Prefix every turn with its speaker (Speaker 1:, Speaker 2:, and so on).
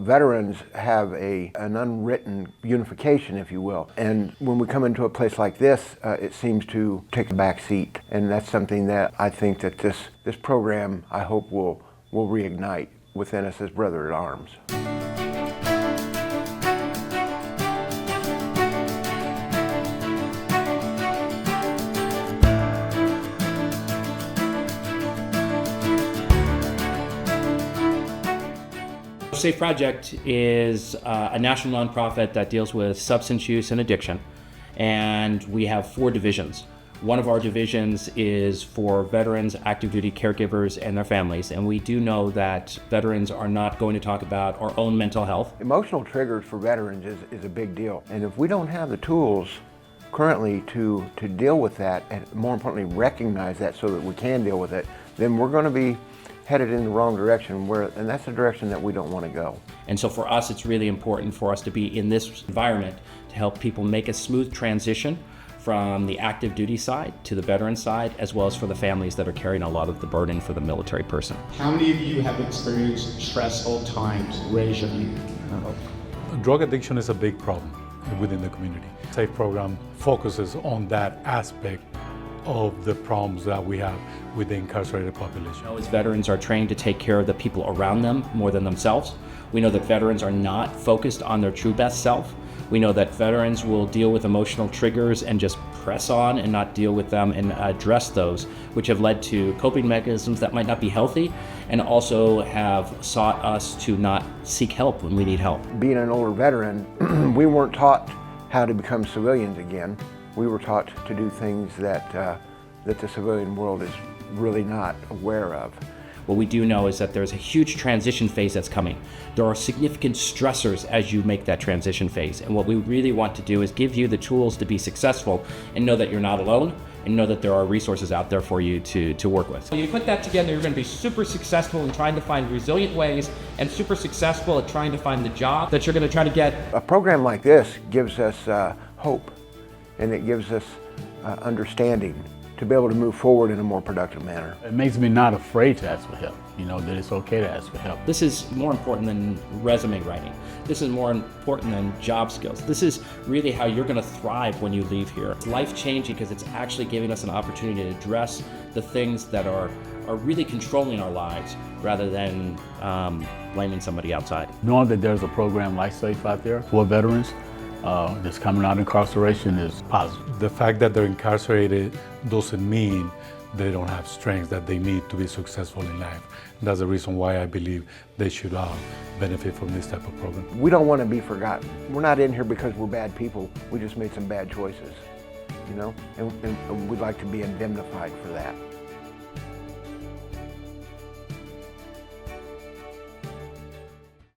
Speaker 1: veterans have an unwritten unification, if you will. And when we come into a place like this, it seems to take a back seat. And that's something that I think that this program, I hope, will reignite within us as brother at arms.
Speaker 2: Safe Project is a national nonprofit that deals with substance use and addiction, and we have 4 divisions. One of our divisions is for veterans, active duty caregivers, and their families, and we do know that veterans are not going to talk about our own mental health.
Speaker 1: Emotional triggers for veterans is a big deal, and if we don't have the tools currently to deal with that, and more importantly recognize that so that we can deal with it, then we're going to be headed in the wrong direction, and that's the direction that we don't want to go.
Speaker 2: And so for us, it's really important for us to be in this environment to help people make a smooth transition from the active duty side to the veteran side, as well as for the families that are carrying a lot of the burden for the military person.
Speaker 3: How many of you have experienced stressful times? Raise your hand.
Speaker 4: Drug addiction is a big problem within the community. SAFE program focuses on that aspect of the problems that we have with the incarcerated population.
Speaker 2: As veterans are trained to take care of the people around them more than themselves. We know that veterans are not focused on their true best self. We know that veterans will deal with emotional triggers and just press on and not deal with them and address those, which have led to coping mechanisms that might not be healthy, and also have sought us to not seek help when we need help.
Speaker 1: Being an older veteran, we weren't taught how to become civilians again. We were taught to do things that the civilian world is really not aware of.
Speaker 2: What we do know is that there's a huge transition phase that's coming. There are significant stressors as you make that transition phase. And what we really want to do is give you the tools to be successful and know that you're not alone, and know that there are resources out there for you to work with.
Speaker 5: When you put that together, you're going to be super successful in trying to find resilient ways and super successful at trying to find the job that you're going to try to get.
Speaker 1: A program like this gives us hope, and it gives us understanding to be able to move forward in a more productive manner.
Speaker 6: It makes me not afraid to ask for help, that it's okay to ask for help.
Speaker 2: This is more important than resume writing. This is more important than job skills. This is really how you're going to thrive when you leave here. It's life-changing because it's actually giving us an opportunity to address the things that are really controlling our lives rather than blaming somebody outside.
Speaker 6: Knowing that there's a program like SAFE out there for veterans that's coming out of incarceration is positive.
Speaker 4: The fact that they're incarcerated doesn't mean they don't have strengths that they need to be successful in life. That's the reason why I believe they should benefit from this type of program.
Speaker 1: We don't want to be forgotten. We're not in here because we're bad people. We just made some bad choices, and we'd like to be indemnified for that.